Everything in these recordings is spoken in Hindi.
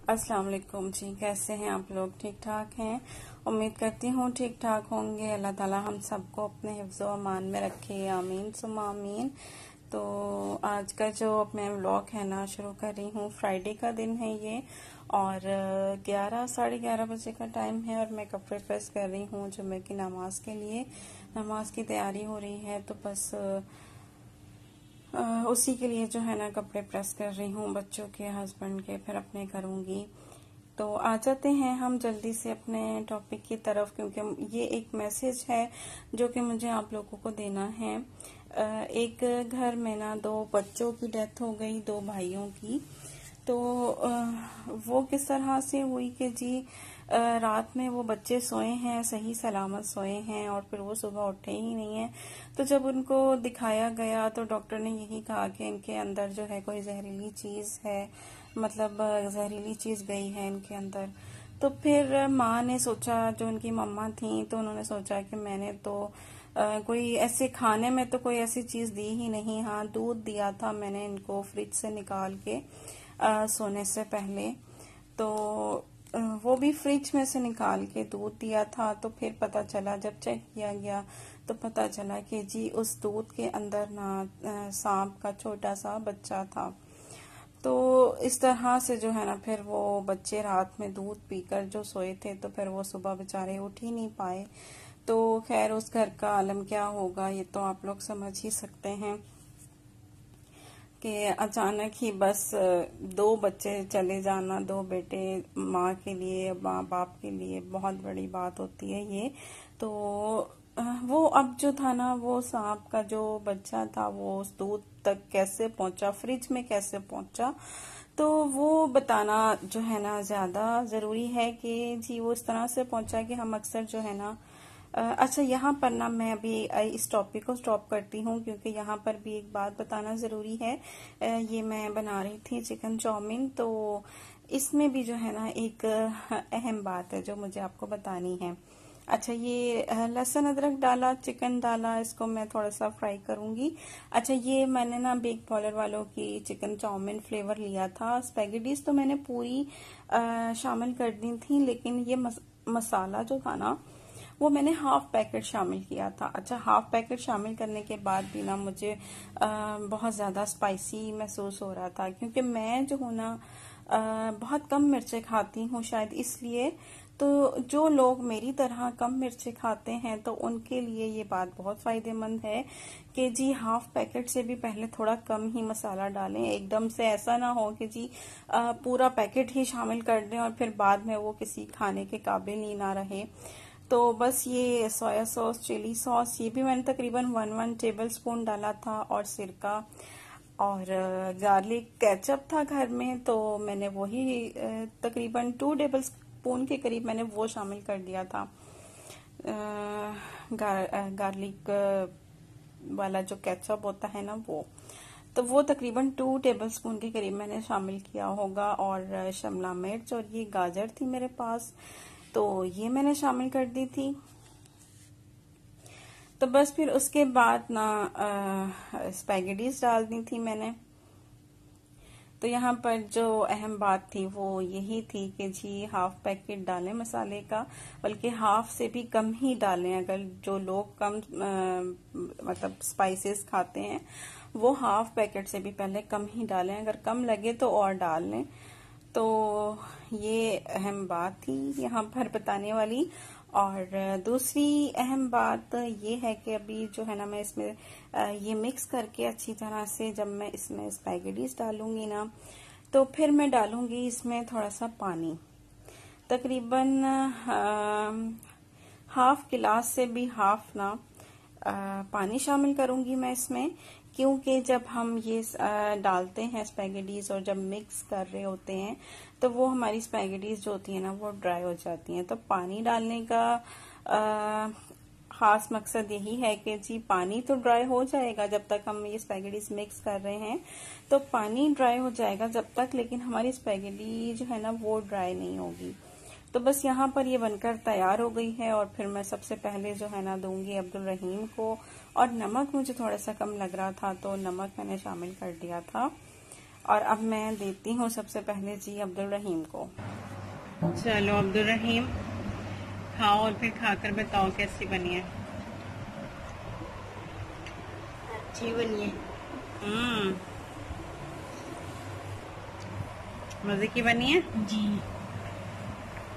अस्सलाम वालेकुम जी। कैसे हैं आप लोग? ठीक ठाक हैं? उम्मीद करती हूँ ठीक ठाक होंगे। अल्लाह ताला हम सबको अपने हिफ्ज़ व अमान में रखे, आमीन सुम्मा आमीन। तो आज का जो मैं व्लॉग है ना शुरू कर रही हूँ। फ्राइडे का दिन है ये और 11 साढ़े 11 बजे का टाइम है और मैं कपड़े प्रेस कर रही हूँ जुम्मे की नमाज के लिए। नमाज की तैयारी हो रही है तो बस उसी के लिए जो है ना कपड़े प्रेस कर रही हूँ, बच्चों के, हस्बैंड के, फिर अपने करूँगी। तो आ जाते हैं हम जल्दी से अपने टॉपिक की तरफ, क्योंकि ये एक मैसेज है जो कि मुझे आप लोगों को देना है। एक घर में ना 2 बच्चों की डेथ हो गई, 2 भाइयों की। तो वो किस तरह से हुई कि जी रात में वो बच्चे सोए हैं, सही सलामत सोए हैं और फिर वो सुबह उठे ही नहीं है। तो जब उनको दिखाया गया तो डॉक्टर ने यही कहा कि इनके अंदर जो है कोई जहरीली चीज है, मतलब जहरीली चीज गई है इनके अंदर। तो फिर माँ ने सोचा, जो उनकी मम्मा थी, तो उन्होंने सोचा कि मैंने तो कोई ऐसे खाने में तो कोई ऐसी चीज दी ही नहीं। हाँ, दूध दिया था मैंने इनको फ्रिज से निकाल के सोने से पहले। तो वो भी फ्रिज में से निकाल के दूध दिया था। तो फिर पता चला, जब चेक किया गया तो पता चला कि जी उस दूध के अंदर ना सांप का छोटा सा बच्चा था। तो इस तरह से जो है ना फिर वो बच्चे रात में दूध पीकर जो सोए थे, तो फिर वो सुबह बेचारे उठ ही नहीं पाए। तो खैर उस घर का आलम क्या होगा ये तो आप लोग समझ ही सकते हैं कि अचानक ही बस 2 बच्चे चले जाना, 2 बेटे, माँ के लिए, माँ बाप के लिए बहुत बड़ी बात होती है ये। तो वो अब जो था ना, वो सांप का जो बच्चा था वो उस दूध तक कैसे पहुंचा, फ्रिज में कैसे पहुंचा, तो वो बताना जो है ना ज्यादा जरूरी है कि जी वो इस तरह से पहुंचा कि हम अक्सर जो है ना अच्छा, यहाँ पर ना मैं अभी इस टॉपिक को स्टॉप करती हूँ, क्योंकि यहाँ पर भी एक बात बताना जरूरी है। ये मैं बना रही थी चिकन चाउमीन, तो इसमें भी जो है ना एक अहम बात है जो मुझे आपको बतानी है। अच्छा, ये लहसुन अदरक डाला, चिकन डाला, इसको मैं थोड़ा सा फ्राई करूंगी। अच्छा, ये मैंने ना बिग बॉलर वालों की चिकन चाउमीन फ्लेवर लिया था। स्पैगेटीज तो मैंने पूरी शामिल कर दी थी, लेकिन ये मसाला जो था ना वो मैंने हाफ पैकेट शामिल किया था। अच्छा, हाफ पैकेट शामिल करने के बाद भी ना मुझे बहुत ज्यादा स्पाइसी महसूस हो रहा था, क्योंकि मैं जो हूँ ना बहुत कम मिर्चें खाती हूँ, शायद इसलिए। तो जो लोग मेरी तरह कम मिर्चें खाते हैं तो उनके लिए ये बात बहुत फायदेमंद है कि जी हाफ पैकेट से भी पहले थोड़ा कम ही मसाला डालें। एकदम से ऐसा ना हो कि जी पूरा पैकेट ही शामिल कर दें और फिर बाद में वो किसी खाने के काबिल ही ना रहे। तो बस ये सोया सॉस, चिली सॉस, ये भी मैंने तकरीबन 1 टेबल स्पून डाला था, और सिरका और गार्लिक केचप था घर में, तो मैंने वही तकरीबन 2 टेबल स्पून के करीब मैंने वो शामिल कर दिया था। गार्लिक वाला जो केचप होता है ना तो वो तकरीबन 2 टेबल स्पून के करीब मैंने शामिल किया होगा। और शिमला मिर्च और ये गाजर थी मेरे पास, तो ये मैंने शामिल कर दी थी। तो बस फिर उसके बाद ना स्पैगेटीज डाल दी थी मैंने। तो यहाँ पर जो अहम बात थी वो यही थी कि जी हाफ पैकेट डालें मसाले का, बल्कि हाफ से भी कम ही डालें। अगर जो लोग कम मतलब स्पाइसेस खाते हैं वो हाफ पैकेट से भी पहले कम ही डालें, अगर कम लगे तो और डाल लें। तो ये अहम बात थी यहाँ पर बताने वाली। और दूसरी अहम बात ये है कि अभी जो है ना मैं इसमें ये मिक्स करके अच्छी तरह से, जब मैं इसमें स्पैगेटीज डालूंगी ना, तो फिर मैं डालूंगी इसमें थोड़ा सा पानी, तकरीबन हाफ गिलास से भी हाफ ना पानी शामिल करूंगी मैं इसमें। क्योंकि जब हम ये डालते हैं स्पैगेटीज और जब मिक्स कर रहे होते हैं तो वो हमारी स्पैगेटीज जो होती है ना वो ड्राई हो जाती हैं। तो पानी डालने का खास मकसद यही है कि जी पानी तो ड्राई हो जाएगा जब तक हम ये स्पैगेटीज मिक्स कर रहे हैं, तो पानी ड्राई हो जाएगा जब तक, लेकिन हमारी स्पैगेटी जो है ना वो ड्राई नहीं होगी। तो बस यहाँ पर ये बनकर तैयार हो गई है। और फिर मैं सबसे पहले जो है ना दूंगी अब्दुल रहीम को। और नमक मुझे थोड़ा सा कम लग रहा था तो नमक मैंने शामिल कर दिया था। और अब मैं देती हूँ सबसे पहले जी अब्दुल रहीम को। चलो अब्दुल रहीम, खाओ और फिर खाकर बताओ कैसी बनी है। अच्छी बनी है। मजे की बनी है जी।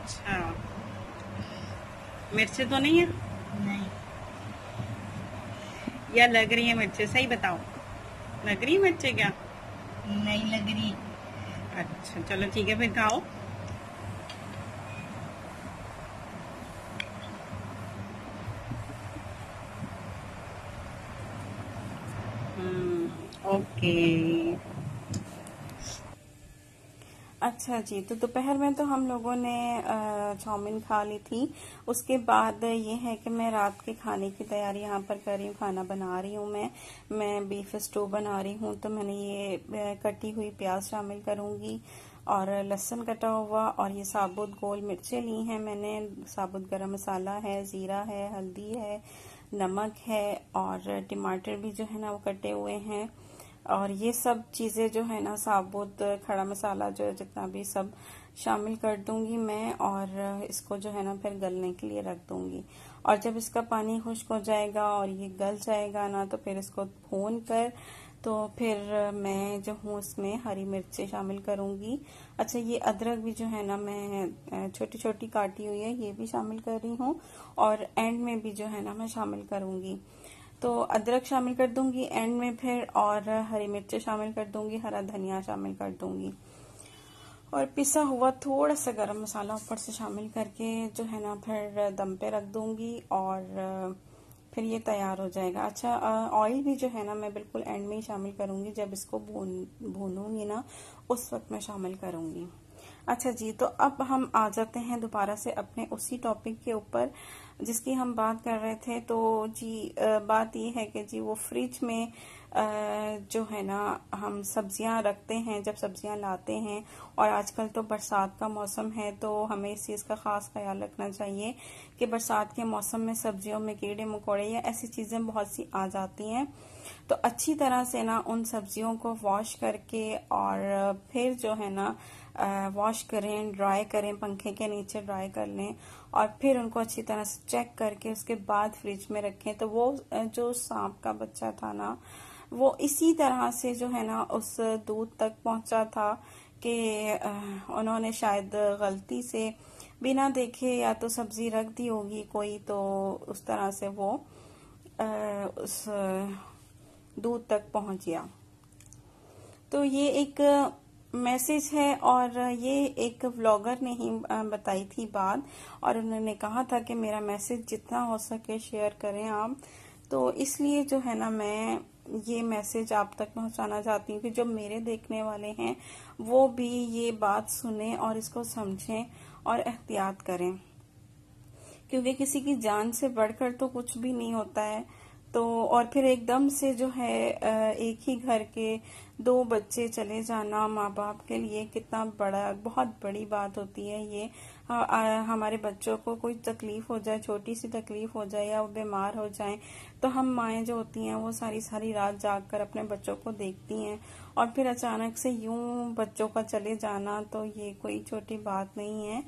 अच्छा, मिर्चे तो नहीं है? नहीं। या लग रही है मिर्चे? सही बताओ, लग रही है मिर्चे क्या? नहीं लग रही। अच्छा चलो ठीक है, फिर खाओ। ओके। अच्छा जी, तो दोपहर में तो हम लोगों ने चाउमीन खा ली थी। उसके बाद ये है कि मैं रात के खाने की तैयारी यहाँ पर कर रही हूँ, खाना बना रही हूँ। मैं बीफ स्टू बना रही हूँ, तो मैंने ये कटी हुई प्याज शामिल करूँगी और लहसुन कटा हुआ, और ये साबुत गोल मिर्चें ली हैं मैंने, साबुत गरम मसाला है, जीरा है, हल्दी है, नमक है, और टमाटर भी जो है ना वो कटे हुए हैं। और ये सब चीजें जो है ना, साबुत खड़ा मसाला जो है जितना भी सब शामिल कर दूंगी मैं, और इसको जो है ना फिर गलने के लिए रख दूंगी। और जब इसका पानी खुश्क हो जाएगा और ये गल जाएगा ना, तो फिर इसको भून कर तो फिर मैं जो हूँ उसमें हरी मिर्चें शामिल करूंगी। अच्छा, ये अदरक भी जो है ना मैं छोटी छोटी काटी हुई है, ये भी शामिल कर रही हूँ, और एंड में भी जो है ना मैं शामिल करूंगी। तो अदरक शामिल कर दूंगी एंड में फिर, और हरी मिर्चें शामिल कर दूंगी, हरा धनिया शामिल कर दूंगी, और पिसा हुआ थोड़ा सा गरम मसाला ऊपर से शामिल करके जो है ना फिर दम पे रख दूंगी, और फिर ये तैयार हो जाएगा। अच्छा, ऑयल भी जो है ना मैं बिल्कुल एंड में ही शामिल करूंगी, जब इसको भूनूंगी ना उस वक्त मैं शामिल करूंगी। अच्छा जी, तो अब हम आ जाते हैं दोबारा से अपने उसी टॉपिक के ऊपर जिसकी हम बात कर रहे थे। तो जी बात ये है कि जी वो फ्रिज में जो है ना हम सब्जियां रखते हैं, जब सब्जियां लाते हैं, और आजकल तो बरसात का मौसम है, तो हमें इस चीज का खास ख्याल रखना चाहिए कि बरसात के मौसम में सब्जियों में कीड़े मकोड़े या ऐसी चीजें बहुत सी आ जाती हैं। तो अच्छी तरह से ना उन सब्जियों को वॉश करके और फिर जो है ना वॉश करें, ड्राई करें, पंखे के नीचे ड्राई कर लें, और फिर उनको अच्छी तरह से चेक करके उसके बाद फ्रिज में रखें। तो वो जो सांप का बच्चा था ना, वो इसी तरह से जो है ना उस दूध तक पहुंचा था कि उन्होंने शायद गलती से बिना देखे या तो सब्जी रख दी होगी कोई, तो उस तरह से वो उस दूध तक पहुंच गया। तो ये एक मैसेज है, और ये एक व्लॉगर ने ही बताई थी बात, और उन्होंने कहा था कि मेरा मैसेज जितना हो सके शेयर करें आप। तो इसलिए जो है ना मैं ये मैसेज आप तक पहुंचाना चाहती हूँ कि जो मेरे देखने वाले हैं वो भी ये बात सुने और इसको समझें और एहतियात करें, क्योंकि किसी की जान से बढ़कर तो कुछ भी नहीं होता है। तो और फिर एकदम से जो है एक ही घर के दो बच्चे चले जाना माँ बाप के लिए कितना बड़ा, बहुत बड़ी बात होती है ये। हमारे बच्चों को कोई तकलीफ हो जाए, छोटी सी तकलीफ हो जाए या वो बीमार हो जाए, तो हम माएँ जो होती हैं वो सारी सारी रात जाग कर अपने बच्चों को देखती हैं, और फिर अचानक से यूं बच्चों का चले जाना, तो ये कोई छोटी बात नहीं है।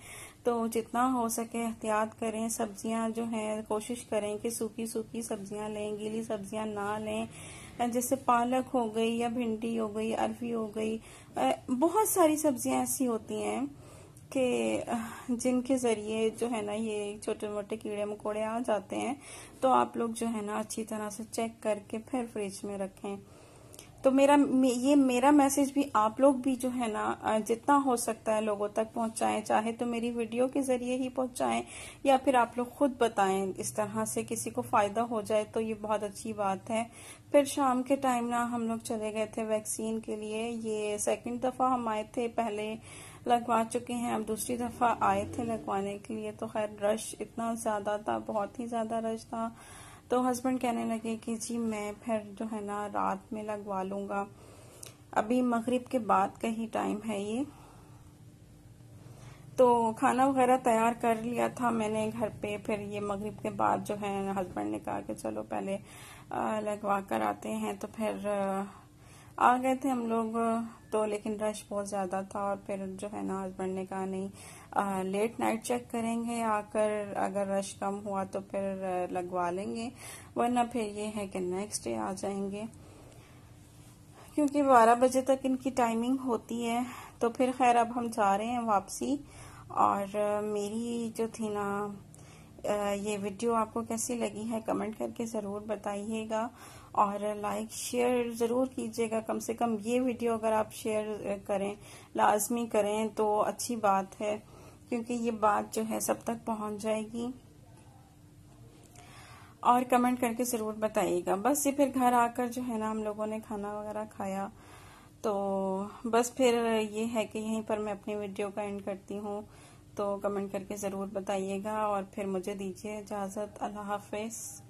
तो जितना हो सके एहतियात करें। सब्जियां जो हैं कोशिश करें कि सूखी सूखी सब्जियां लें, गीली सब्जियां ना लें, जैसे पालक हो गई या भिंडी हो गई, अरवी हो गई, बहुत सारी सब्जियां ऐसी होती हैं कि जिनके जरिए जो है ना ये छोटे मोटे कीड़े मकोड़े आ जाते हैं। तो आप लोग जो है ना अच्छी तरह से चेक करके फिर फ्रिज में रखें। तो मेरा मैसेज भी आप लोग भी जो है ना जितना हो सकता है लोगों तक पहुंचाएं, चाहे तो मेरी वीडियो के जरिए ही पहुंचाएं या फिर आप लोग खुद बताएं। इस तरह से किसी को फायदा हो जाए तो ये बहुत अच्छी बात है। फिर शाम के टाइम ना हम लोग चले गए थे वैक्सीन के लिए। ये सेकंड दफा हम आए थे, पहले लगवा चुके हैं, अब दूसरी दफा आए थे लगवाने के लिए। तो खैर रश इतना ज्यादा था, बहुत ही ज्यादा रश था। तो हस्बैंड कहने लगे कि जी मैं फिर जो है ना रात में लगवा लूंगा। अभी मगरिब के बाद का ही टाइम है ये। तो खाना वगैरह तैयार कर लिया था मैंने घर पे। फिर ये मगरिब के बाद जो है हस्बैंड ने कहा कि चलो पहले लगवा कर आते हैं। तो फिर आ गए थे हम लोग तो, लेकिन रश बहुत ज़्यादा था और फिर जो है ना हस्बैंड ने कहा नहीं लेट नाइट चेक करेंगे आकर, अगर रश कम हुआ तो फिर लगवा लेंगे, वरना फिर ये है कि नेक्स्ट डे आ जाएंगे, क्योंकि 12 बजे तक इनकी टाइमिंग होती है। तो फिर खैर अब हम जा रहे हैं वापसी। और मेरी जो थी ना ये वीडियो आपको कैसी लगी है कमेंट करके ज़रूर बताइएगा, और लाइक शेयर ज़रूर कीजिएगा। कम से कम ये वीडियो अगर आप शेयर करें, लाजमी करें तो अच्छी बात है, क्योंकि ये बात जो है सब तक पहुंच जाएगी। और कमेंट करके ज़रूर बताइएगा। बस ये फिर घर आकर जो है ना हम लोगों ने खाना वगैरह खाया, तो बस फिर ये है कि यहीं पर मैं अपनी वीडियो का एंड करती हूँ। तो कमेंट करके ज़रूर बताइएगा और फिर मुझे दीजिए इजाज़त। अल्लाह हाफिज़।